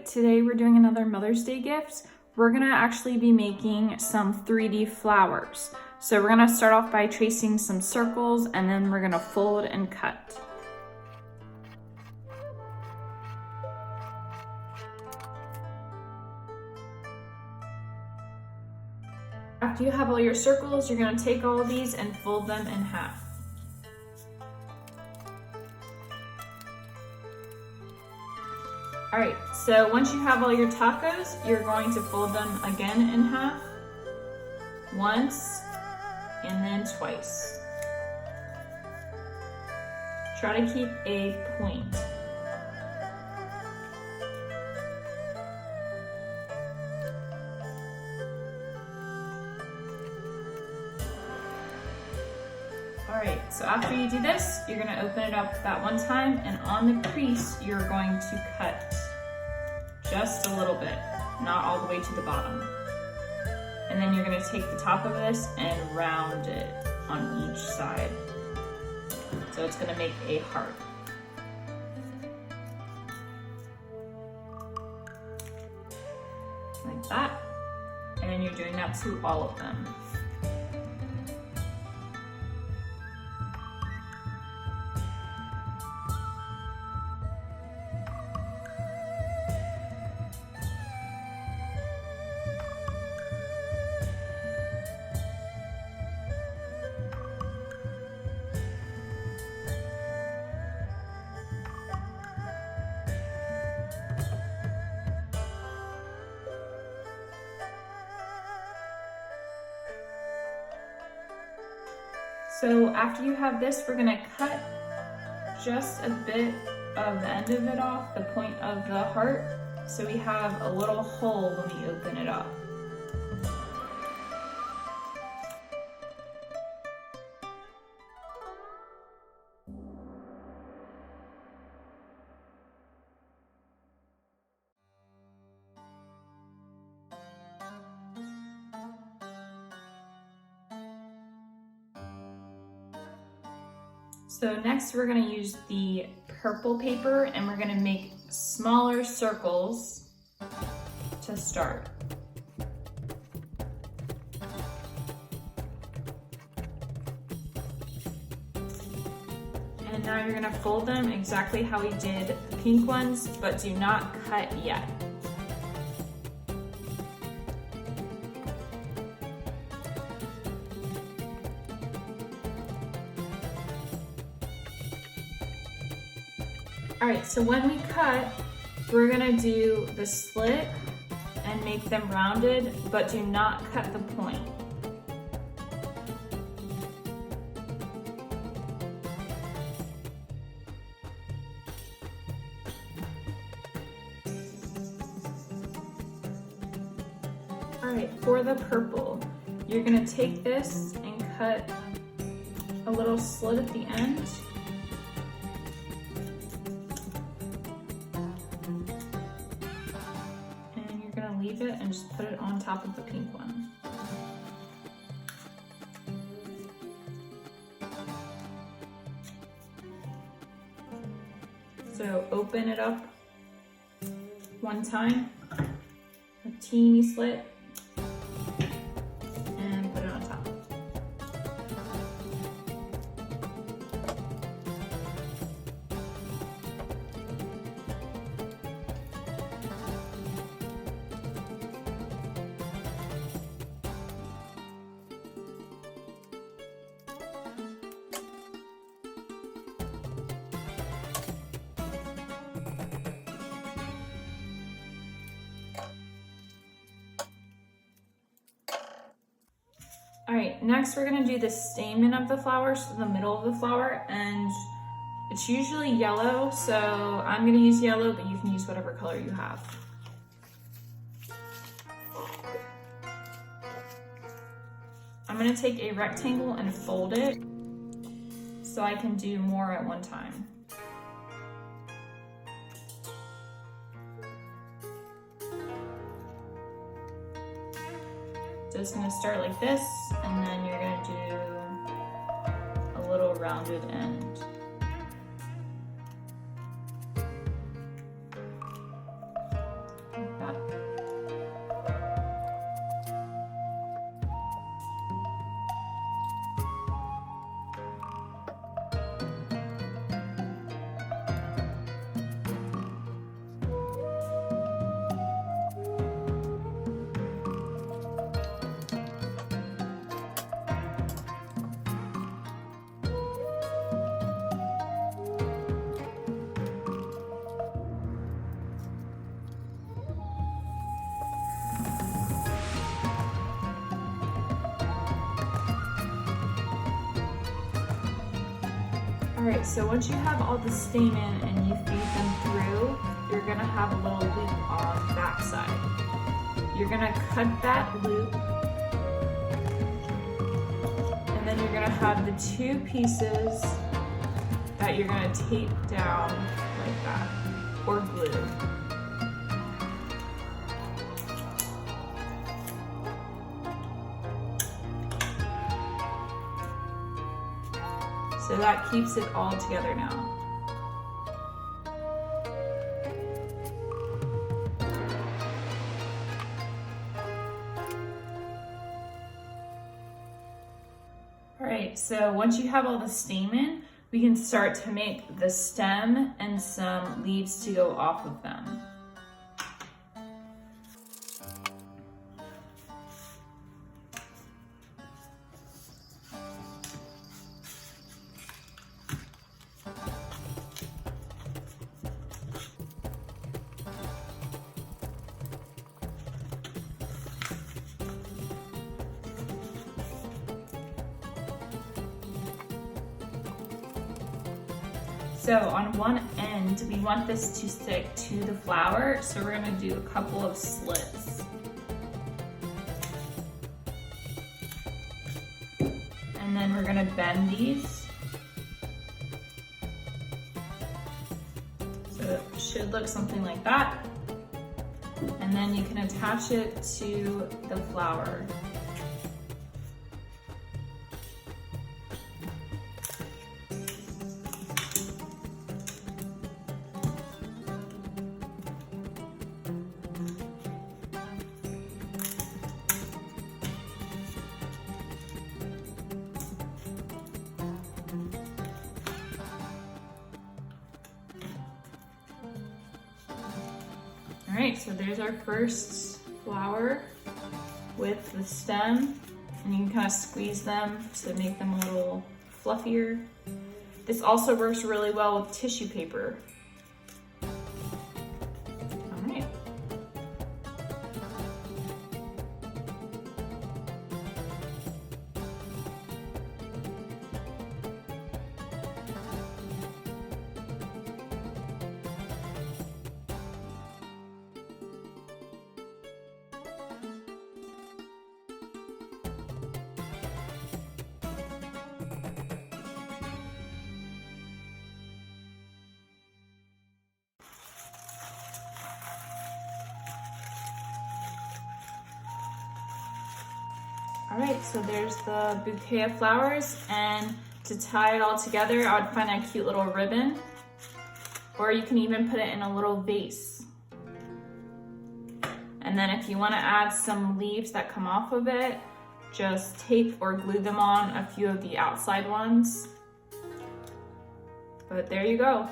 today we're doing another Mother's Day gift. We're gonna actually be making some 3D flowers. So we're gonna start off by tracing some circles and then we're gonna fold and cut. After you have all your circles, you're gonna take all of these and fold them in half. All right, so once you have all your tacos, you're going to fold them again in half, once, and then twice. Try to keep a point. All right, so after you do this, you're gonna open it up that one time, and on the crease, you're going to cut just a little bit, not all the way to the bottom. And then you're gonna take the top of this and round it on each side. So it's gonna make a heart. Like that. And then you're doing that to all of them. So after you have this, we're gonna cut just a bit of the end of it off, the point of the heart, so we have a little hole when we open it up. So next we're gonna use the purple paper and we're gonna make smaller circles to start. And now you're gonna fold them exactly how we did the pink ones, but do not cut yet. All right, so when we cut, we're gonna do the slit and make them rounded, but do not cut the point. All right, for the purple, you're gonna take this and cut a little slit at the end. Leave it and just put it on top of the pink one. So open it up one time, a teeny slit, and put it on top. All right, next we're gonna do the stamen of the flower, so the middle of the flower, and it's usually yellow, so I'm gonna use yellow, but you can use whatever color you have. I'm gonna take a rectangle and fold it so I can do more at one time. So it's gonna start like this, and then you're gonna do a little rounded end. Alright, so once you have all the stamen and you feed them through, you're gonna have a little loop on the back side. You're gonna cut that loop, and then you're gonna have the two pieces that you're gonna tape down like that, or glue. So that keeps it all together now. Alright, so once you have all the stamen, we can start to make the stem and some leaves to go off of them. So on one end, we want this to stick to the flower, so we're gonna do a couple of slits. And then we're gonna bend these. So it should look something like that. And then you can attach it to the flower. All right, so there's our first flower with the stem, and you can kind of squeeze them to make them a little fluffier. This also works really well with tissue paper. All right. All right, so there's the bouquet of flowers, and to tie it all together, I would find a cute little ribbon, or you can even put it in a little vase. And then if you want to add some leaves that come off of it, just tape or glue them on a few of the outside ones. But there you go.